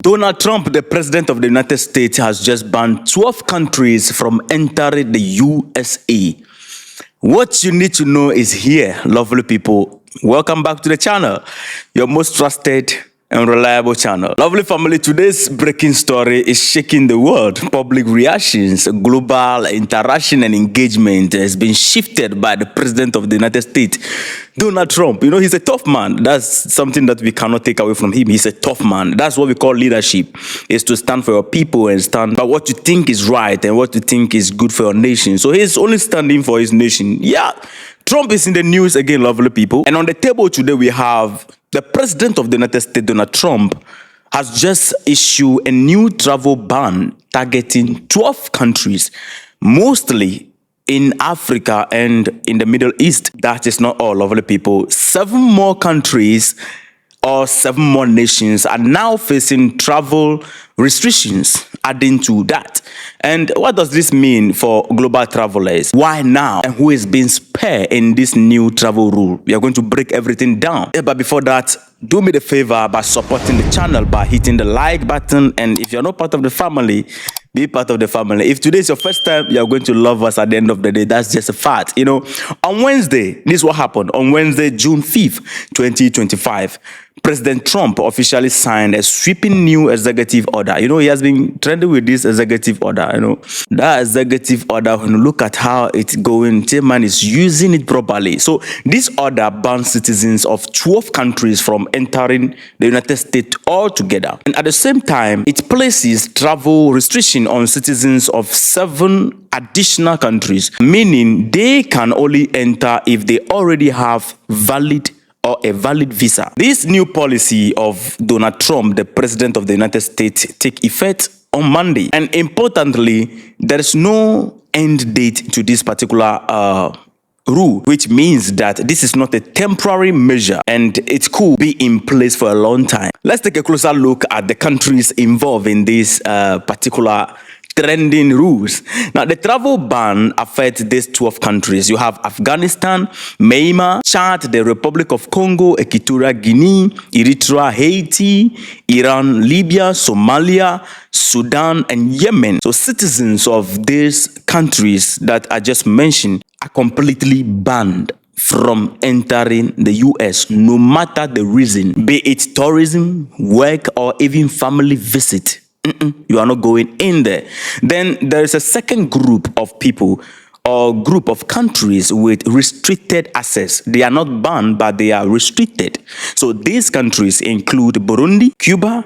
Donald Trump, the president of the United States, has just banned 12 countries from entering the USA. What you need to know is here, lovely people. Welcome back to the channel, your most trusted and reliable channel. Lovely family, today's breaking story is shaking the world. Public reactions, global interaction and engagement has been shifted by the president of the United States, Donald Trump. You know, he's a tough man. That's something that we cannot take away from him. He's a tough man. That's what we call leadership, is to stand for your people and stand by what you think is right and what you think is good for your nation. So he's only standing for his nation. Yeah, Trump is in the news again, lovely people. And on the table today, we have the president of the United States, Donald Trump, has just issued a new travel ban targeting 12 countries, mostly in Africa and in the Middle East. That is not all, lovely people. 7 more countries or 7 more nations are now facing travel restrictions, adding to that. And what does this mean for global travelers? Why now? And who is being spared in this new travel rule? We are going to break everything down. But before that, do me the favor by supporting the channel by hitting the like button. And if you're not part of the family, be part of the family. If today is your first time, you're going to love us at the end of the day. That's just a fact. You know, on Wednesday, this is what happened. On Wednesday, June 5th, 2025, President Trump officially signed a sweeping new executive order. You know, he has been trending with this executive order. You know, that executive order, when you look at how it's going, Chairman is using it properly. So this order bans citizens of 12 countries from entering the United States altogether. And at the same time, it places travel restriction on citizens of 7 additional countries, meaning they can only enter if they already have a valid visa. This new policy of Donald Trump, the president of the United States, take effect on Monday. And importantly, there is no end date to this particular rule, which means that this is not a temporary measure and it could be in place for a long time. Let's take a closer look at the countries involved in this particular trending rules. Now, the travel ban affects these 12 countries. You have Afghanistan, Myanmar, Chad, the Republic of Congo, Equatorial Guinea, Eritrea, Haiti, Iran, Libya, Somalia, Sudan, and Yemen. So citizens of these countries that I just mentioned are completely banned from entering the US, no matter the reason, be it tourism, work, or even family visit. You are not going in there. Then there is a second group of people or group of countries with restricted access. They are not banned, but they are restricted. So these countries include Burundi, Cuba,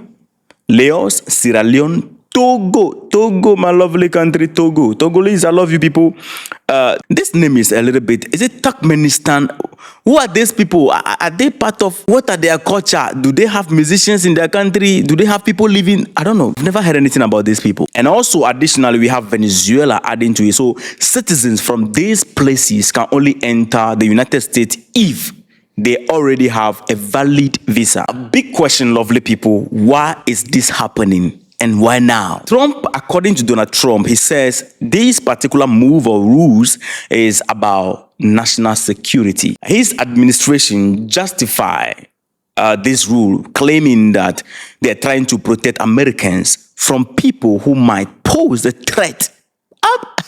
Laos, Sierra Leone, Togo, my lovely country, Togo. Togolese, I love you people. This name is a little bit, is it Turkmenistan? Who are these people? Are they part of, what are their culture? Do they have musicians in their country? Do they have people living? I don't know. I've never heard anything about these people. And also, additionally, we have Venezuela adding to it. So citizens from these places can only enter the United States if they already have a valid visa. A big question, lovely people, why is this happening? And why now? Trump, according to Donald Trump, he says this particular move or rules is about national security. His administration justify this rule, claiming that they're trying to protect Americans from people who might pose a threat.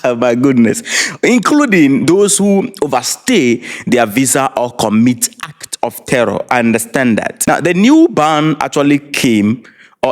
Oh my goodness, including those who overstay their visa or commit acts of terror. I understand that. Now, the new ban actually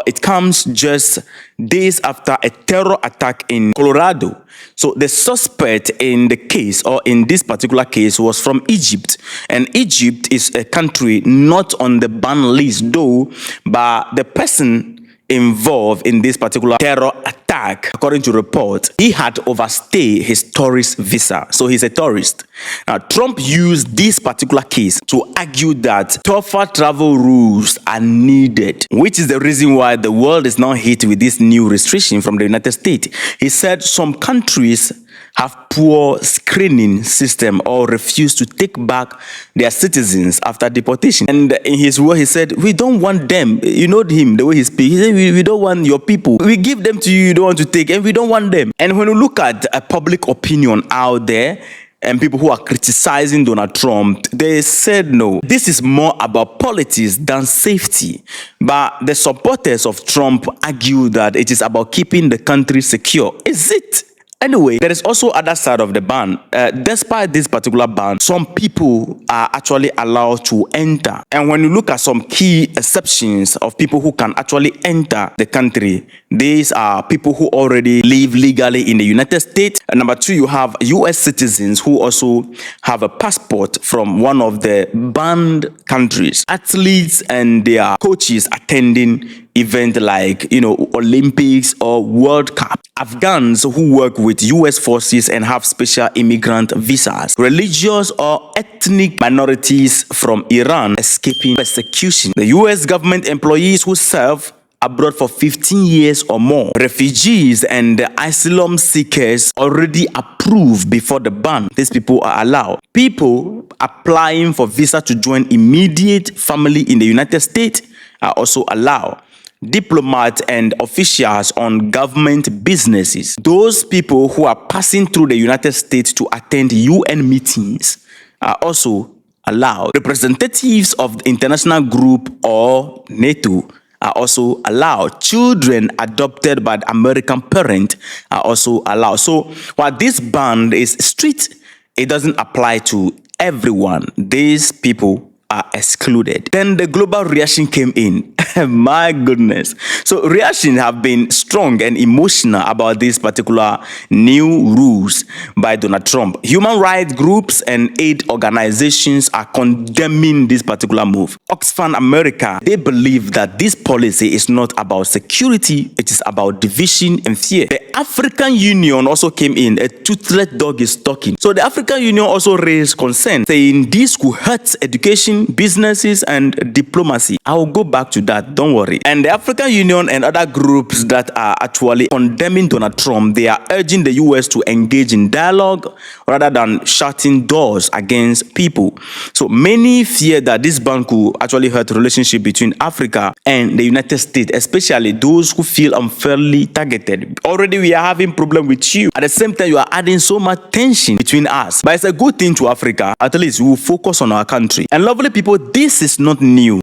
it comes just days after a terror attack in Colorado. So the suspect in the case, or in this particular case, was from Egypt. And Egypt is a country not on the ban list, though, but the person involved in this particular terror attack, according to reports, he had overstayed his tourist visa. So he's a tourist. Now, Trump used this particular case to argue that tougher travel rules are needed, which is the reason why the world is now hit with this new restriction from the United States. He said some countries have poor screening system or refuse to take back their citizens after deportation. And in his word, he said, we don't want them. You know him, the way he speaks. He said, we don't want your people. We give them to you, you don't want to take, and we don't want them. And when you look at a public opinion out there, and people who are criticizing Donald Trump, they said no. This is more about politics than safety. But the supporters of Trump argue that it is about keeping the country secure. Is it? Anyway, there is also other side of the ban. Despite this particular ban, some people are actually allowed to enter. And when you look at some key exceptions of people who can actually enter the country, these are people who already live legally in the United States. And number two, you have US citizens who also have a passport from one of the banned countries. Athletes and their coaches attending event like, Olympics or World Cup. Afghans who work with US forces and have special immigrant visas. Religious or ethnic minorities from Iran escaping persecution. The US government employees who serve abroad for 15 years or more. Refugees and asylum seekers already approved before the ban. These people are allowed. People applying for visa to join immediate family in the United States are also allowed. Diplomats and officials on government businesses. Those people who are passing through the United States to attend UN meetings are also allowed. Representatives of the international group or NATO are also allowed. Children adopted by the American parent are also allowed. So while this ban is strict, it doesn't apply to everyone. These people are excluded. Then the global reaction came in. My goodness. So reactions have been strong and emotional about these particular new rules by Donald Trump. Human rights groups and aid organizations are condemning this particular move. Oxfam America, they believe that this policy is not about security, it is about division and fear. The African Union also came in. A toothless dog is talking. So the African Union also raised concern, saying this could hurt education, businesses, and diplomacy. I will go back to that. Don't worry. And the African Union and other groups that are actually condemning Donald Trump, they are urging the US to engage in dialogue rather than shutting doors against people. So many fear that this ban could actually hurt the relationship between Africa and the United States, especially those who feel unfairly targeted. Already we are having problem with you. At the same time, you are adding so much tension between us. But it's a good thing to Africa. At least we will focus on our country. And lovely people, this is not new.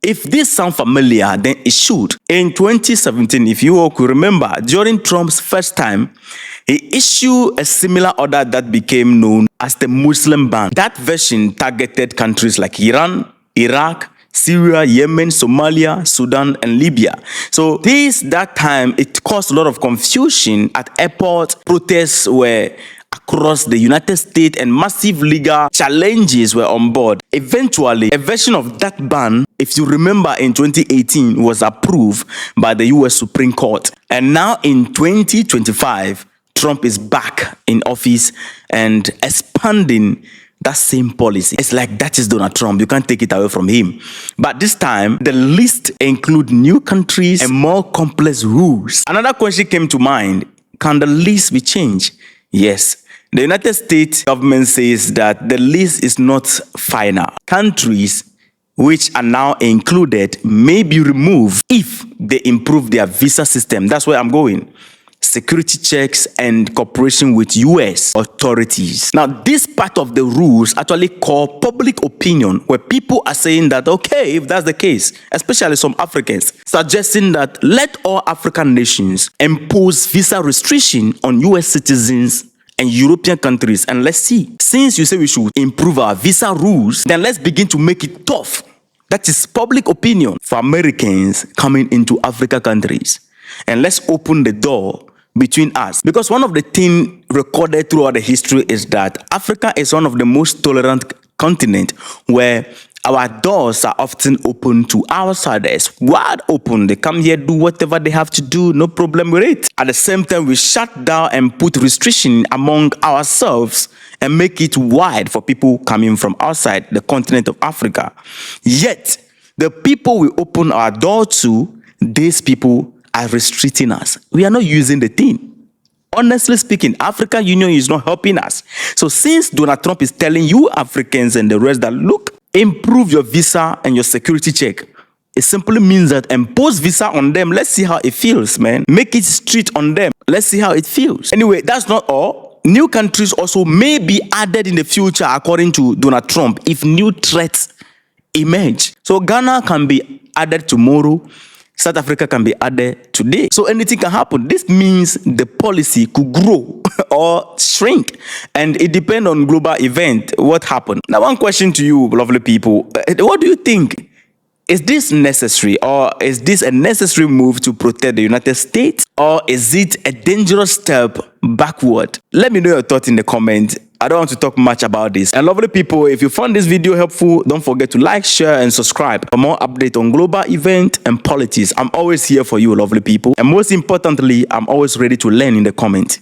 If this sounds familiar, then it should. In 2017, if you all could remember, during Trump's first time, he issued a similar order that became known as the Muslim ban. That version targeted countries like Iran, Iraq, Syria, Yemen, Somalia, Sudan, and Libya. So that time, it caused a lot of confusion at airports. Protests were across the United States and massive legal challenges were on board. Eventually, a version of that ban, if you remember, in 2018 was approved by the US Supreme Court. And now in 2025, Trump is back in office and expanding that same policy. It's like that is Donald Trump. You can't take it away from him. But this time, the list includes new countries and more complex rules. Another question came to mind. Can the list be changed? Yes. The United States government says that the list is not final. Countries which are now included may be removed if they improve their visa system. That's where I'm going. Security checks and cooperation with US authorities. Now, this part of the rules actually call public opinion, where people are saying that, okay, if that's the case, especially some Africans, suggesting that let all African nations impose visa restriction on US citizens and European countries. And let's see, since you say we should improve our visa rules, then let's begin to make it tough. That is public opinion for Americans coming into Africa countries. And let's open the door between us. Because one of the things recorded throughout the history is that Africa is one of the most tolerant continents where our doors are often open to outsiders, wide open. They come here, do whatever they have to do, no problem with it. At the same time, we shut down and put restriction among ourselves and make it wide for people coming from outside the continent of Africa. Yet, the people we open our door to, these people are restricting us. We are not using the thing. Honestly speaking, African Union is not helping us. So since Donald Trump is telling you Africans and the rest that, look, improve your visa and your security check, it simply means that impose visa on them. Let's see how it feels, man. Make it strict on them. Let's see how it feels. Anyway, that's not all. New countries also may be added in the future, according to Donald Trump, if new threats emerge. So Ghana can be added tomorrow. South Africa can be added today. So anything can happen. This means the policy could grow or shrink. And it depends on global event, what happened. Now, one question to you, lovely people. What do you think? Is this necessary, or is this a necessary move to protect the United States, or is it a dangerous step backward? Let me know your thoughts in the comments. I don't want to talk much about this. And lovely people, if you found this video helpful, don't forget to like, share, and subscribe for more updates on global events and politics. I'm always here for you, lovely people. And most importantly, I'm always ready to learn in the comments.